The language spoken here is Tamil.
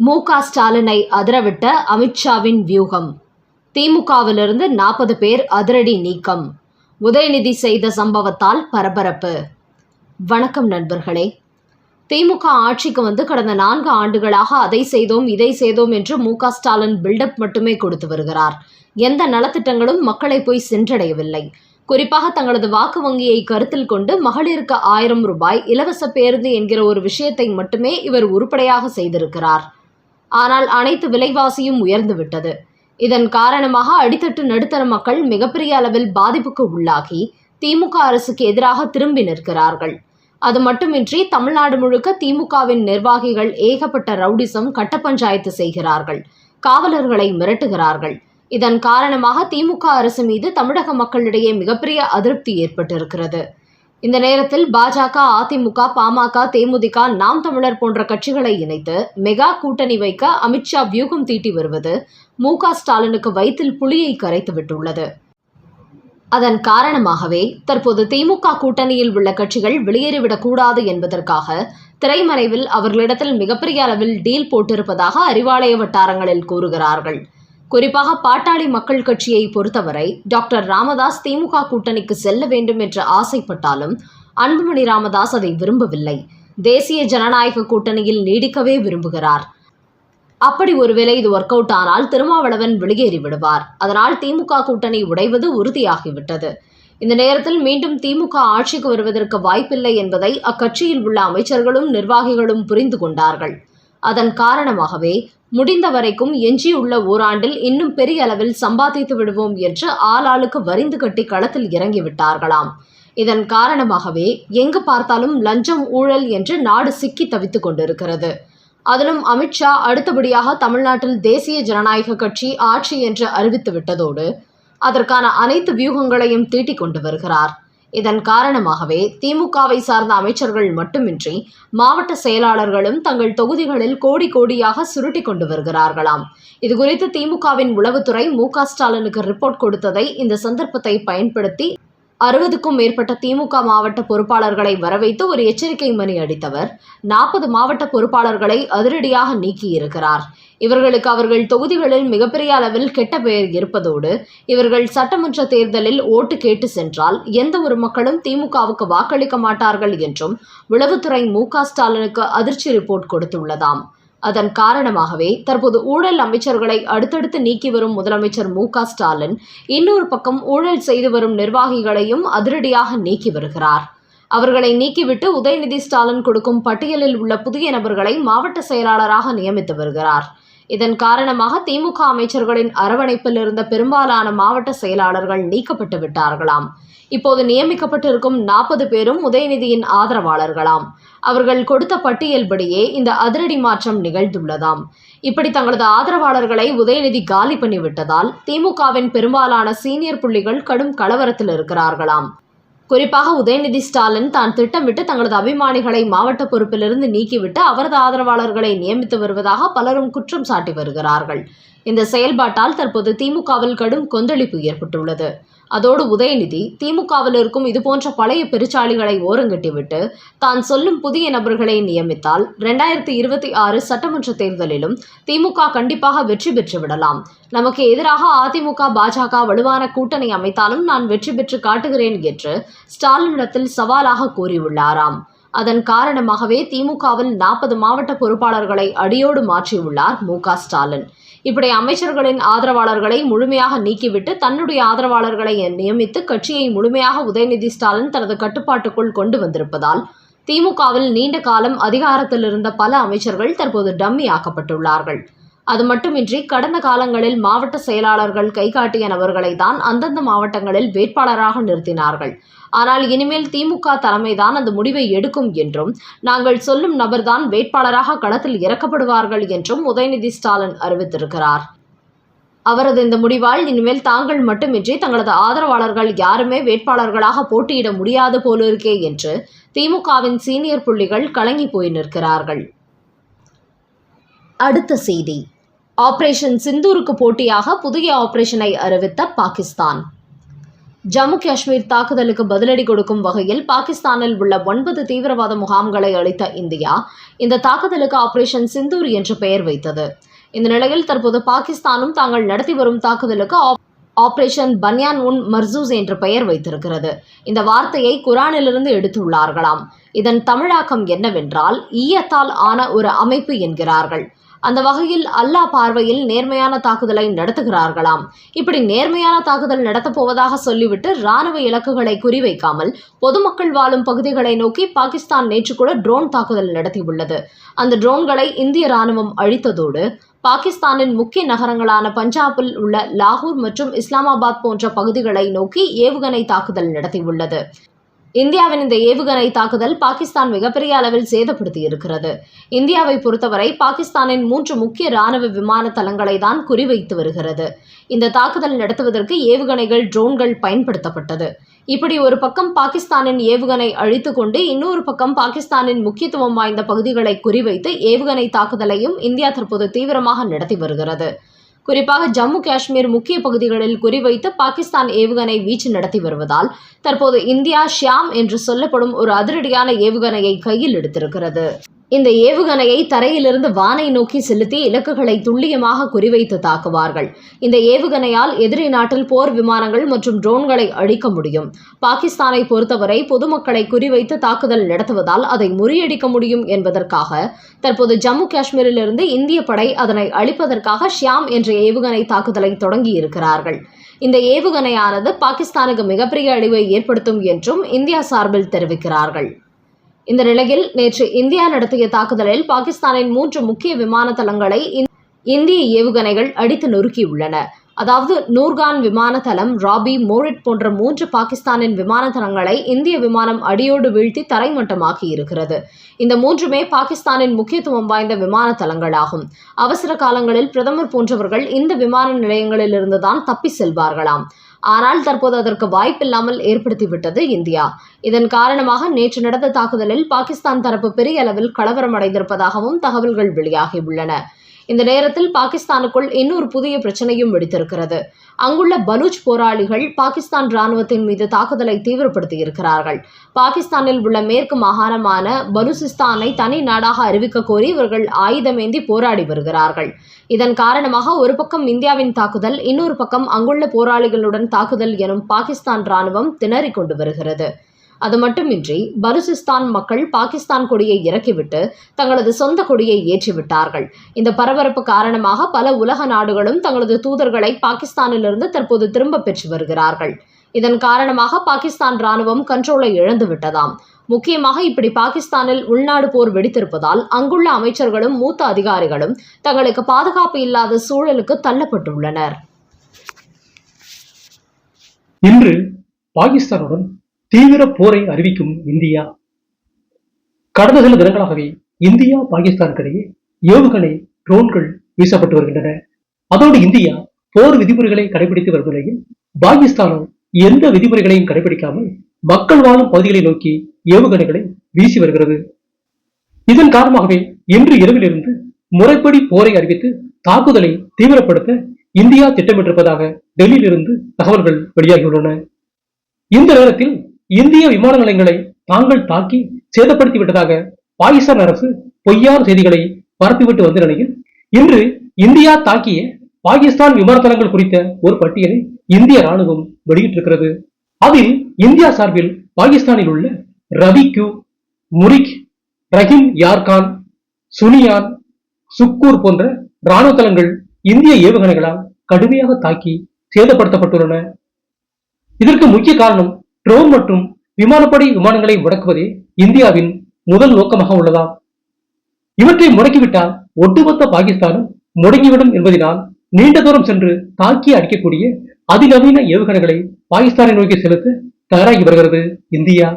மு.க. ஸ்டாலினை அதிரவிட்ட அமித்ஷாவின் வியூகம். திமுகவிலிருந்து 40 பேர் அதிரடி நீக்கம். உதயநிதி செய்த சம்பவத்தால் பரபரப்பு. வணக்கம் நண்பர்களே. திமுக ஆட்சிக்கு வந்து கடந்த 4 ஆண்டுகளாக அதை செய்தோம் இதை செய்தோம் என்று மு.க. ஸ்டாலின் பில்டப் மட்டுமே கொடுத்து வருகிறார். எந்த நலத்திட்டங்களும் மக்களை போய் சென்றடையவில்லை. குறிப்பாக தங்களது வாக்கு வங்கியை கருத்தில் கொண்டு மகளிருக்கு 1000 ரூபாய் இலவச பேருந்து என்கிற ஒரு விஷயத்தை மட்டுமே இவர் உருப்படியாக செய்திருக்கிறார். ஆனால் அனைத்து விலைவாசியும் உயர்ந்துவிட்டது. இதன் காரணமாக அடித்தட்டு நடுத்தர மக்கள் மிகப்பெரிய அளவில் பாதிப்புக்கு உள்ளாகி திமுக அரசுக்கு எதிராக திரும்பி நிற்கிறார்கள். அது மட்டுமின்றி தமிழ்நாடு முழுக்க திமுகவின் நிர்வாகிகள் ஏகப்பட்ட ரவுடிசம் கட்ட பஞ்சாயத்து செய்கிறார்கள். காவலர்களை மிரட்டுகிறார்கள். இதன் காரணமாக திமுக அரசு மீது தமிழக மக்களிடையே மிகப்பெரிய அதிருப்தி ஏற்பட்டிருக்கிறது. இந்த நேரத்தில் பாஜக, அதிமுக, பாமக, தேமுதிக, நாம் தமிழர் போன்ற கட்சிகளை இணைத்து மெகா கூட்டணி வைக்க அமித்ஷா வியூகம் தீட்டி வருவது மு.க. ஸ்டாலினுக்கு வயிற்றில் புலியை கரைத்து விட்டுள்ளது. அதன் காரணமாகவே தற்போது திமுக கூட்டணியில் உள்ள கட்சிகள் வெளியேறிவிடக்கூடாது என்பதற்காக திரைமறைவில் அவர்களிடத்தில் மிகப்பெரிய அளவில் டீல் போட்டிருப்பதாக அறிவாலய வட்டாரங்களில் கூறுகிறார்கள். குறிப்பாக பாட்டாளி மக்கள் கட்சியை பொறுத்தவரை டாக்டர் ராமதாஸ் திமுக கூட்டணிக்கு செல்ல வேண்டும் என்று ஆசைப்பட்டாலும் அன்புமணி ராமதாஸ் அதை விரும்பவில்லை. தேசிய ஜனநாயக கூட்டணியில் நீடிக்கவே விரும்புகிறார். அப்படி ஒருவேளை இது ஒர்க் அவுட் ஆனால் திருமாவளவன் வெளியேறி விடுவார். அதனால் திமுக கூட்டணி உடைவது உறுதியாகிவிட்டது. இந்த நேரத்தில் மீண்டும் திமுக ஆட்சிக்கு வருவதற்கு வாய்ப்பில்லை என்பதை அக்கட்சியில் உள்ள அமைச்சர்களும் நிர்வாகிகளும் புரிந்து கொண்டார்கள். அதன் காரணமாகவே முடிந்த வரைக்கும் எஞ்சியுள்ள ஓராண்டில் இன்னும் பெரிய அளவில் சம்பாதித்து விடுவோம் என்று ஆளாளுக்கு வரிந்து கட்டி களத்தில் இறங்கிவிட்டார்களாம். இதன் காரணமாகவே எங்கு பார்த்தாலும் லஞ்சம், ஊழல் என்று நாடு சிக்கி தவித்துக் கொண்டிருக்கிறது. அதிலும் அமித்ஷா அடுத்தபடியாக தமிழ்நாட்டில் தேசிய ஜனநாயக கட்சி ஆட்சி என்று அறிவித்து விட்டதோடு அதற்கான அனைத்து வியூகங்களையும் தீட்டிக் கொண்டு வருகிறார். இதன் காரணமாகவே திமுகவை சார்ந்த அமைச்சர்கள் மட்டுமின்றி மாவட்ட செயலாளர்களும் தங்கள் தொகுதிகளில் கோடி கோடியாக சுருட்டி கொண்டு வருகிறார்களாம். இதுகுறித்து திமுகவின் உளவுத்துறை மு.க. ஸ்டாலினுக்கு ரிப்போர்ட் கொடுத்ததை இந்த சந்தர்ப்பத்தை பயன்படுத்தி 60க்கும் மேற்பட்ட திமுக மாவட்ட பொறுப்பாளர்களை வரவைத்து ஒரு எச்சரிக்கை மணி அடித்தவர் 40 மாவட்ட பொறுப்பாளர்களை அதிரடியாக நீக்கியிருக்கிறார். இவர்களுக்கு அவர்கள் தொகுதிகளில் மிகப்பெரிய அளவில் கெட்ட பெயர் இருப்பதோடு இவர்கள் சட்டமன்ற தேர்தலில் ஓட்டு கேட்டு சென்றால் எந்த ஒரு மக்களும் திமுகவுக்கு வாக்களிக்க மாட்டார்கள் என்றும் உளவுத்துறை மு.க. ஸ்டாலினுக்கு அதிர்ச்சி ரிப்போர்ட் கொடுத்துள்ளதாம். அதன் காரணமாகவே தற்போது ஊழல் அமைச்சர்களை அடுத்தடுத்து நீக்கி வரும் முதலமைச்சர் மு.க. ஸ்டாலின் இன்னொரு பக்கம் ஊழல் செய்து வரும் நிர்வாகிகளையும் அதிரடியாக நீக்கி வருகிறார். அவர்களை நீக்கிவிட்டு உதயநிதி ஸ்டாலின் கொடுக்கும் பட்டியலில் உள்ள புதிய நபர்களை மாவட்ட செயலாளராக நியமித்து வருகிறார். இதன் காரணமாக திமுக அமைச்சர்களின் அரவணைப்பில் இருந்த பெரும்பாலான மாவட்ட செயலாளர்கள் நீக்கப்பட்டு விட்டார்களாம். இப்போது நியமிக்கப்பட்டிருக்கும் 40 பேரும் உதயநிதியின் ஆதரவாளர்களாம். அவர்கள் கொடுத்த பட்டியல்படியே இந்த அதிரடி மாற்றம் நிகழ்ந்துள்ளதாம். இப்படி தங்களது ஆதரவாளர்களை உதயநிதி காலி பண்ணிவிட்டதால் திமுகவின் பெரும்பாலான சீனியர் புள்ளிகள் கடும் கலவரத்தில் இருக்கிறார்களாம். குறிப்பாக உதயநிதி ஸ்டாலின் தான் திட்டமிட்டு தங்களது அபிமானிகளை மாவட்ட பொறுப்பிலிருந்து நீக்கிவிட்டு அவரது ஆதரவாளர்களை நியமித்து வருவதாக பலரும் குற்றம் சாட்டி வருகிறார்கள். இந்த செயல்பாட்டால் தற்போது திமுகவில் கடும் கொந்தளிப்பு ஏற்பட்டுள்ளது. அதோடு உதயநிதி திமுகவில் இருக்கும் இதுபோன்ற பழைய பெருச்சாளிகளை ஓரங்கட்டிவிட்டு தான் சொல்லும் புதிய நபர்களை நியமித்தால் 2026 சட்டமன்ற தேர்தலிலும் திமுக கண்டிப்பாக வெற்றி பெற்று விடலாம். நமக்கு எதிராக அதிமுக, பாஜக வலுவான கூட்டணி அமைத்தாலும் நான் வெற்றி பெற்று காட்டுகிறேன் என்று ஸ்டாலினிடத்தில் சவாலாக கூறியுள்ளாராம். அதன் காரணமாகவே திமுகவில் 40 மாவட்ட பொறுப்பாளர்களை அடியோடு மாற்றியுள்ளார் மு.க. ஸ்டாலின். இப்படி அமைச்சர்களின் ஆதரவாளர்களை முழுமையாக நீக்கிவிட்டு தன்னுடைய ஆதரவாளர்களை நியமித்து கட்சியை முழுமையாக உதயநிதி ஸ்டாலின் தனது கட்டுப்பாட்டுக்குள் கொண்டு வந்திருப்பதால் திமுகவில் நீண்ட காலம் அதிகாரத்தில் இருந்த பல அமைச்சர்கள் தற்போது டம்மி ஆக்கப்பட்டுள்ளார்கள். அது மட்டுமின்றி கடந்த காலங்களில் மாவட்ட செயலாளர்கள் கைகாட்டிய நபர்களை தான் அந்தந்த மாவட்டங்களில் வேட்பாளராக நிறுத்தினார்கள். ஆனால் இனிமேல் திமுக தலைமைதான் அந்த முடிவை எடுக்கும் என்றும் நாங்கள் சொல்லும் நபர்தான் வேட்பாளராக களத்தில் இறக்கப்படுவார்கள் என்றும் உதயநிதி ஸ்டாலின் அறிவித்திருக்கிறார். அவரது இந்த முடிவால் இனிமேல் தாங்கள் மட்டுமின்றி தங்களது ஆதரவாளர்கள் யாருமே வேட்பாளர்களாக போட்டியிட முடியாது போலிருக்கே என்று திமுகவின் சீனியர் புள்ளிகள் கலங்கி போய் நிற்கிறார்கள். அடுத்த செய்தி. ஆபரேஷன் சிந்தூருக்கு போட்டியாக புதிய ஆபரேஷனை அறிவித்த பாகிஸ்தான். ஜம்மு காஷ்மீர் தாக்குதலுக்கு பதிலடி கொடுக்கும் வகையில் பாகிஸ்தானில் உள்ள 9 தீவிரவாத முகாம்களை அளித்த இந்தியா இந்த தாக்குதலுக்கு ஆபரேஷன் சிந்தூர் என்று பெயர் வைத்தது. இந்த நிலையில் தற்போது பாகிஸ்தானும் தாங்கள் நடத்தி வரும் தாக்குதலுக்கு ஆபரேஷன் பன்யான் உன் மர்சூஸ் என்று பெயர் வைத்திருக்கிறது. இந்த வார்த்தையை குரானிலிருந்து எடுத்துள்ளார்களாம். இதன் தமிழாக்கம் என்னவென்றால் ஈயத்தால் ஆன ஒரு அமைப்பு என்கிறார்கள். அந்த வகையில் அல்லாஹ் பார்வையில் நேர்மையான தாக்குதலை நடத்துகிறார்களாம். இப்படி நேர்மையான தாக்குதல் நடத்தப் போவதாக சொல்லிவிட்டு ராணுவ இலக்குகளை குறிவைக்காமல் பொதுமக்கள் வாழும் பகுதிகளை நோக்கி பாகிஸ்தான் நேற்று கூட ட்ரோன் தாக்குதல் நடத்தியுள்ளது. அந்த ட்ரோன்களை இந்திய ராணுவம் அழித்ததோடு பாகிஸ்தானின் முக்கிய நகரங்களான பஞ்சாபில் உள்ள லாகூர் மற்றும் இஸ்லாமாபாத் போன்ற பகுதிகளை நோக்கி ஏவுகணை தாக்குதல் நடத்தியுள்ளது. இந்தியாவின் இந்த ஏவுகணை தாக்குதல் பாகிஸ்தான் மிகப்பெரிய அளவில் சேதப்படுத்தியிருக்கிறது. இந்தியாவை பொறுத்தவரை பாகிஸ்தானின் 3 முக்கிய ராணுவ விமான தளங்களை தான் குறிவைத்து வருகிறது. இந்த தாக்குதல் நடத்துவதற்கு ஏவுகணைகள், ட்ரோன்கள் பயன்படுத்தப்பட்டது. இப்படி ஒரு பக்கம் பாகிஸ்தானின் ஏவுகணை அழித்துக் கொண்டு இன்னொரு பக்கம் பாகிஸ்தானின் முக்கியத்துவம் வாய்ந்த பகுதிகளை குறிவைத்து ஏவுகணை தாக்குதலையும் இந்தியா தற்போது தீவிரமாக நடத்தி வருகிறது. குறிப்பாக ஜம்மு காஷ்மீர் முக்கிய பகுதிகளில் குறிவைத்து பாகிஸ்தான் ஏவுகணை வீச்சு நடத்தி வருவதால் தற்போது இந்தியா ஷியாம் என்று சொல்லப்படும் ஒரு அதிரடியான ஏவுகணையை கையில் எடுத்திருக்கிறது. இந்த ஏவுகணையை தரையிலிருந்து வானை நோக்கி செலுத்தி இலக்குகளை துல்லியமாக குறிவைத்து தாக்குவார்கள். இந்த ஏவுகணையால் எதிரி நாட்டில் போர் விமானங்கள் மற்றும் ட்ரோன்களை அழிக்க முடியும். பாகிஸ்தானை பொறுத்தவரை பொதுமக்களை குறிவைத்து தாக்குதல் நடத்துவதால் அதை முறியடிக்க முடியும் என்பதற்காக தற்போது ஜம்மு காஷ்மீரிலிருந்து இந்திய படை அதனை அழிப்பதற்காக ஷியாம் என்ற ஏவுகணை தாக்குதலை தொடங்கி இருக்கிறார்கள். இந்த ஏவுகணையானது பாகிஸ்தானுக்கு மிகப்பெரிய அழிவை ஏற்படுத்தும் என்றும் இந்தியா சார்பில் தெரிவிக்கிறார்கள். இந்த நிலையில் நேற்று இந்தியா நடத்திய தாக்குதலில் பாகிஸ்தானின் 3 முக்கிய விமான தளங்களை இந்திய ஏவுகணைகள் அடித்து நொறுக்கியுள்ளன. அதாவது நூர்கான் விமான தளம், ராபி, மோரிட் போன்ற 3 பாகிஸ்தானின் விமான தளங்களை இந்திய விமானம் அடியோடு வீழ்த்தி தரைமட்டமாக்கி இருக்கிறது. இந்த 3மே பாகிஸ்தானின் முக்கியத்துவம் வாய்ந்த விமான தளங்களாகும். அவசர காலங்களில் பிரதமர் போன்றவர்கள் இந்த விமான நிலையங்களிலிருந்து தான் தப்பி செல்வார்களாம். ஆனால் தற்போது அதற்கு வாய்ப்பில்லாமல் ஏற்படுத்திவிட்டது இந்தியா. இதன் காரணமாக நேற்று நடந்த தாக்குதலில் பாகிஸ்தான் தரப்பு பெரிய அளவில் கலவரமடைந்திருப்பதாகவும் தகவல்கள் வெளியாகியுள்ளன. இந்த நேரத்தில் பாகிஸ்தானுக்குள் இன்னொரு புதிய பிரச்சனையும் வெடித்திருக்கிறது. அங்குள்ள பலூச் போராளிகள் பாகிஸ்தான் ராணுவத்தின் மீது தாக்குதலை தீவிரப்படுத்தியிருக்கிறார்கள். பாகிஸ்தானில் உள்ள மேற்கு மாகாணமான பலூசிஸ்தானை தனி நாடாக அறிவிக்க கோரி இவர்கள் ஆயுதமேந்தி போராடி வருகிறார்கள். இதன் காரணமாக ஒரு பக்கம் இந்தியாவின் தாக்குதல், இன்னொரு பக்கம் அங்குள்ள போராளிகளுடன் தாக்குதல் எனும் பாகிஸ்தான் ராணுவம் திணறிக் கொண்டு வருகிறது. அது மட்டுமின்றி பலூசிஸ்தான் மக்கள் பாகிஸ்தான் கொடியை இறக்கிவிட்டு தங்களது சொந்த கொடியை ஏற்றிவிட்டார்கள். இந்த பரபரப்பு காரணமாக பல உலக நாடுகளும் தங்களது தூதர்களை பாகிஸ்தானிலிருந்து தற்போது திரும்ப பெற்று வருகிறார்கள். இதன் காரணமாக பாகிஸ்தான் ராணுவம் கண்ட்ரோலை இழந்து விட்டதாம். முக்கியமாக இப்படி பாகிஸ்தானில் உள்நாடு போர் வெடித்திருப்பதால் அங்குள்ள அமைச்சர்களும் மூத்த அதிகாரிகளும் தங்களுக்கு பாதுகாப்பு இல்லாத சூழலுக்கு தள்ளப்பட்டுள்ளனர். இன்று பாகிஸ்தானுடன் தீவிர போரை அறிவிக்கும் இந்தியா. கடந்த சில தினங்களாகவே இந்தியா பாகிஸ்தானுக்கிடையே ஏவுகணை, ட்ரோன்கள் வீசப்பட்டு வருகின்றன. அதோடு இந்தியா போர் விதிமுறைகளை கடைபிடித்து வரும் நிலையில் பாகிஸ்தானும் எந்த விதிமுறைகளையும் கடைபிடிக்காமல் மக்கள் வாழும் பகுதிகளை நோக்கி ஏவுகணைகளை வீசி வருகிறது. இதன் காரணமாகவே இன்று இரவிலிருந்து முறைப்படி போரை அறிவித்து தாக்குதலை தீவிரப்படுத்த இந்தியா திட்டமிட்டிருப்பதாக டெல்லியிலிருந்து தகவல்கள் வெளியாகியுள்ளன. இந்த நேரத்தில் இந்திய விமான நிலையங்களை தாங்கள் தாக்கி சேதப்படுத்தி விட்டதாக பாகிஸ்தான் அரசு பொய்யான செய்திகளை பரப்பிவிட்டு வந்த நிலையில் இன்று இந்தியா தாக்கிய பாகிஸ்தான் விமான தளங்கள் குறித்த ஒரு பட்டியலை இந்திய ராணுவம் வெளியிட்டிருக்கிறது. அதில் இந்தியா சார்பில் பாகிஸ்தானில் உள்ள ரவி கியூ, முரிக், ரஹீம் யார்கான், சுனியான், சுக்கூர் போன்ற ராணுவ தளங்கள் இந்திய ஏவுகணைகளால் கடுமையாக தாக்கி சேதப்படுத்தப்பட்டுள்ளன. இதற்கு முக்கிய காரணம் ட்ரோன் மற்றும் விமானப்படை விமானங்களை முடக்குவதே இந்தியாவின் முதல் நோக்கமாக உள்ளதாம். இவற்றை முடக்கிவிட்டால் ஒட்டுமொத்த பாகிஸ்தானும் முடங்கிவிடும் என்பதனால் நீண்ட தூரம் சென்று தாக்கி அடிக்கக்கூடிய அதிநவீன ஏவுகணைகளை பாகிஸ்தானை நோக்கி செலுத்த தயாராகி வருகிறது இந்தியா.